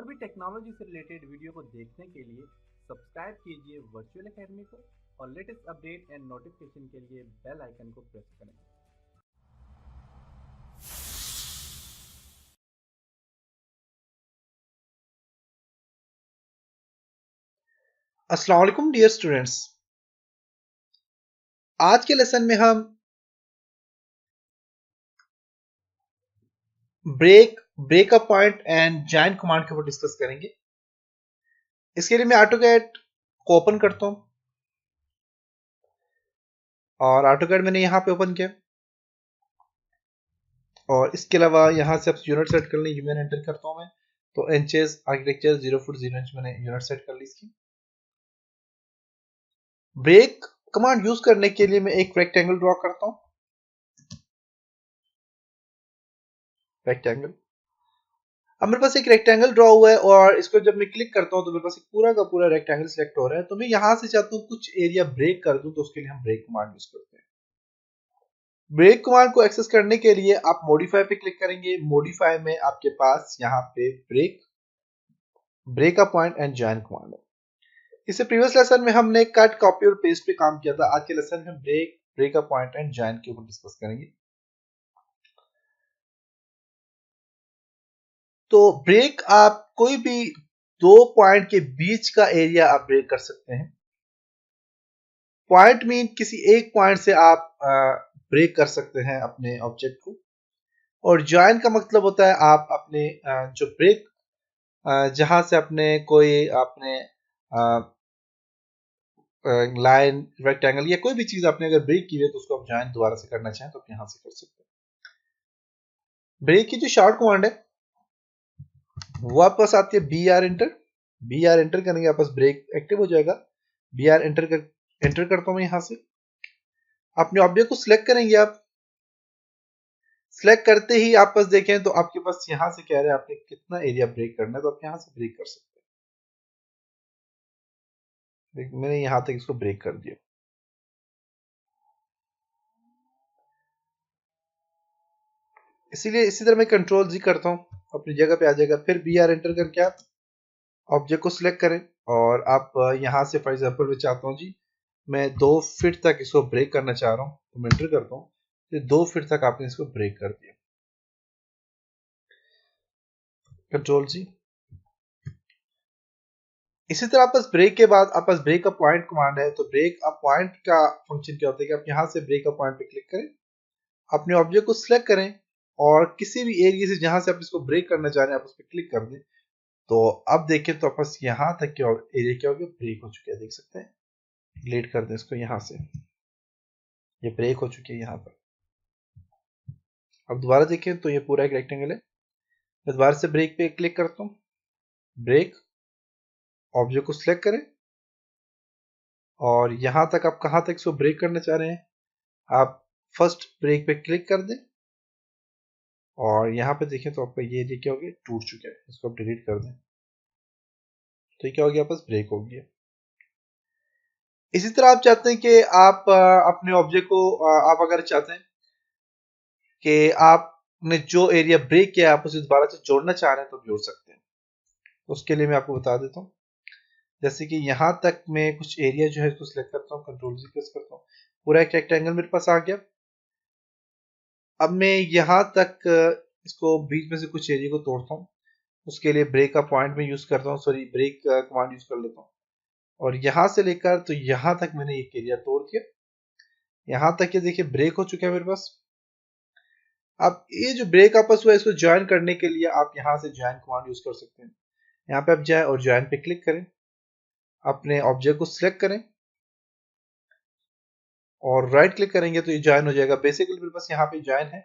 और भी टेक्नोलॉजी से रिलेटेड वीडियो को देखने के लिए सब्सक्राइब कीजिए वर्चुअल एकेडमी को और लेटेस्ट अपडेट एंड नोटिफिकेशन के लिए बेल आइकन को प्रेस करें। अस्सलाम वालेकुम डियर स्टूडेंट्स। आज के लेसन में हम breakup point and join command के ऊपर डिस्कस करेंगे। इसके लिए मैं ऑटोकैड को ओपन करता हूं और ऑटोकैड मैंने यहां पे ओपन किया और इसके अलावा यहां से आप यूनिट सेट कर लें। यूनिट एंटर करता हूं मैं, तो इंचेस आर्किटेक्चर 0 फुट 0 इंच मैंने यूनिट सेट कर ली। इसकी ब्रेक कमांड यूज करने के लिए मैं एक रेक्टेंगल ड्रॉ करता हूं। रेक्टेंगल, अब मेरे पास एक रेक्टेंगल ड्रॉ हुआ है और इसको जब मैं क्लिक करता हूं तो मेरे पास एक पूरा का पूरा रेक्टेंगल सिलेक्ट हो रहा है। तो मैं यहां से चाहता हूं कुछ एरिया ब्रेक कर दूं, तो उसके लिए हम ब्रेक कमांड यूज करते हैं। ब्रेक कमांड को एक्सेस करने के लिए आप मॉडिफाई पे क्लिक करेंगे। मॉडिफाई में आपके पास यहाँ पे breakup point and join command है। इससे प्रीवियस लेसन में हमने कट, कॉपी और पेस्ट पे काम किया था। आज के लेसन में ब्रेकअप पॉइंट एंड जॉइन के ऊपर डिस्कस करेंगे। तो ब्रेक, आप कोई भी दो पॉइंट के बीच का एरिया आप ब्रेक कर सकते हैं। पॉइंट मीन किसी एक पॉइंट से आप ब्रेक कर सकते हैं अपने ऑब्जेक्ट को, और ज्वाइन का मतलब होता है आप अपने जो ब्रेक जहां से अपने कोई आपने लाइन, रेक्टेंगल या कोई भी चीज आपने अगर ब्रेक की है तो उसको आप ज्वाइन दोबारा से करना चाहें तो आप यहां से कर सकते हैं। ब्रेक की जो शॉर्ट कमांड है वो आपके पास आती है बी आर एंटर करेंगे, आपके पास ब्रेक एक्टिव हो जाएगा। बी आर एंटर करता हूं मैं। यहां से अपने ऑब्जेक्ट को सिलेक्ट करेंगे। आप सिलेक्ट करते ही आप पास देखें तो आपके पास यहां से कह रहे हैं आपने कितना एरिया ब्रेक करना है, तो आप यहां से ब्रेक कर सकते हैं। मैंने यहां तक इसको ब्रेक कर दिया। इसीलिए इसी तरह मैं कंट्रोल जी करता हूं, अपनी जगह पे आ जाएगा। फिर बी आर एंटर करके आप ऑब्जेक्ट को सिलेक्ट करें और आप यहां से फॉर एग्जांपल मैं चाहता हूं जी मैं 2 फीट तक इसको ब्रेक करना चाह रहा हूं, तो मैं एंटर करता हूं। तो 2 फीट तक आपने इसको ब्रेक कर दिया। कंट्रोल जी। इसी तरह आप पास ब्रेक के बाद आप पास ब्रेक अ पॉइंट कमांड है। तो ब्रेक अ पॉइंट का फंक्शन क्या होता है कि आप यहां से ब्रेक अ पॉइंट पे क्लिक करें, अपने ऑब्जेक्ट को सिलेक्ट करें और किसी भी एरिया से जहां से आप इसको ब्रेक करना चाह रहे हैं आप उस पर क्लिक कर दें। तो अब देखें तो आपस यहां तक के एरिया क्या हो गया, ब्रेक हो चुका है। देख सकते हैं, डिलीट कर दें इसको। यहां से ये ब्रेक हो चुकी है यहां पर। अब दोबारा देखें तो ये पूरा एक रेक्टेंगल है। मैं दोबारा से ब्रेक पे क्लिक करता हूँ। ब्रेक, ऑब्जेक्ट को सिलेक्ट करें और यहां तक आप कहां तक इसको ब्रेक करना चाह रहे हैं, आप फर्स्ट ब्रेक पे क्लिक कर दें और यहां पे देखें तो आपका ये एरिया क्या हो गया, टूट चुका है। इसको आप डिलीट कर दें तो ये क्या हो गया, आपस ब्रेक हो गया। इसी तरह आप चाहते हैं कि आप अपने ऑब्जेक्ट को आप अगर चाहते हैं कि आपने जो एरिया ब्रेक किया आप उसे दोबारा से जोड़ना चाह रहे हैं तो जोड़ सकते हैं। उसके लिए मैं आपको बता देता हूँ। जैसे कि यहां तक मैं कुछ एरिया जो है इसको सिलेक्ट करता हूँ, कंट्रोल जी प्रेस करता हूँ, पूरा एक रेक्टेंगल मेरे पास आ गया। अब मैं यहां तक इसको बीच में से कुछ एरिया को तोड़ता हूँ। उसके लिए ब्रेक का पॉइंट में यूज करता हूँ, सॉरी ब्रेक कमांड यूज कर लेता हूँ और यहां से लेकर तो यहां तक मैंने एक एरिया तोड़ दिया। यहां तक ये देखिए ब्रेक हो चुका है मेरे पास। अब ये जो ब्रेक आपस हुआ है इसको ज्वाइन करने के लिए आप यहां से ज्वाइन कमांड यूज कर सकते हैं। यहाँ पे आप जाएं और ज्वाइन पे क्लिक करें, अपने ऑब्जेक्ट को सिलेक्ट करें और राइट क्लिक करेंगे तो ये ज्वाइन हो जाएगा। बेसिकली मेरे पास यहाँ पे ज्वाइन है।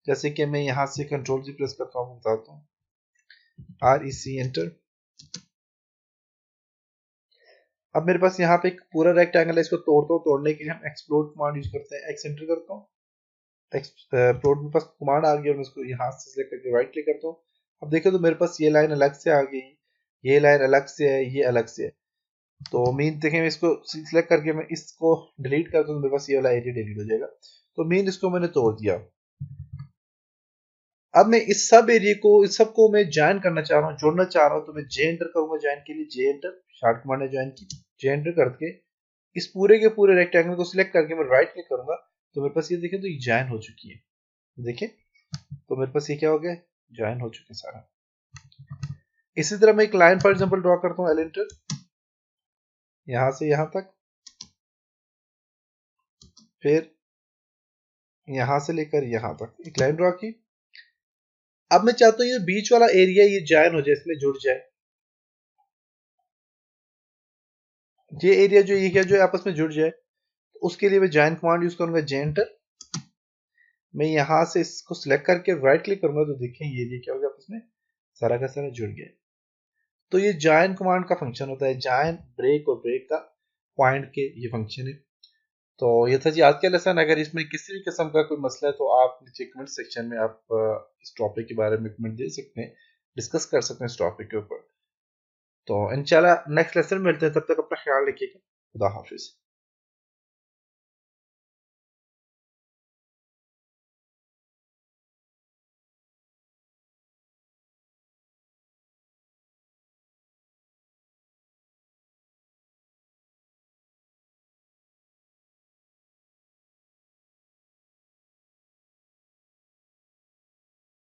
जैसे कि मैं यहाँ से कंट्रोल जी प्रेस करता हूँ, बताता हूँ, REC एंटर। अब मेरे पास यहाँ पे एक पूरा रेक्टेंगल है, इसको तोड़ता हूँ। तोड़ने के लिए हम एक्सप्लोड कमांड यूज करते हैं। एक्स एंटर करता हूँ, एक्सप्लोड मेरे पास कमांड आ गई और मैं इसको यहाँ से सिलेक्ट करके राइट क्लिक करता हूँ। अब देखो तो मेरे पास ये लाइन अलग से आ गई, ये लाइन अलग से है, ये अलग से है। तो मीन देखें, मैं इसको सिलेक्ट करके मैं इसको डिलीट करता हूँ तो मेरे पास ये वाला एरिया डिलीट हो जाएगा। तो मीन इसको मैंने तोड़ दिया। अब मैं इस सब एरिया को, इस सब को मैं ज्वाइन करना चाह रहा हूँ, जोड़ना चाह रहा हूँ, तो मैं जे एंटर करूंगा ज्वाइन के लिए। जे एंटर, शॉर्ट कमांड है ज्वाइन की। जे एंटर करके इस पूरे के पूरे रेक्टेंगल को सिलेक्ट करके मैं राइट क्लिक करूंगा, तो मेरे पास ये देखें तो ये ज्वाइन हो चुकी है। देखें तो मेरे पास ये क्या हो गया, ज्वाइन हो चुके सारा। इसी तरह मैं एक लाइन फॉर एग्जांपल ड्रॉ करता हूँ, एल एंटर, यहां से यहां तक, फिर यहां से लेकर यहां तक एक लाइन ड्रॉ की। अब मैं चाहता हूँ ये बीच वाला एरिया ये ज्वाइन हो जाए, इसमें जुड़ जाए। ये एरिया जो ये क्या जो आपस में जुड़ जाए, तो उसके लिए मैं ज्वाइन कमांड यूज करूंगा, जे एंटर। मैं यहां से इसको सिलेक्ट करके राइट क्लिक करूंगा, तो देखें ये एरिया क्या हो गया, आपस में सारा का सारा जुड़ गया। तो ये जॉइन कमांड का फंक्शन होता है, जॉइन ब्रेक और ब्रेक का पॉइंट के ये फंक्शन है। तो ये था जी आज का लेसन। अगर इसमें किसी भी किस्म का कोई मसला है तो आप नीचे कमेंट सेक्शन में आप इस टॉपिक के बारे में कमेंट दे सकते हैं, डिस्कस कर सकते हैं इस टॉपिक के ऊपर। तो इंशाल्लाह नेक्स्ट लेसन में मिलते हैं, तब तक अपना ख्याल रखिएगा। खुदा हाफिज।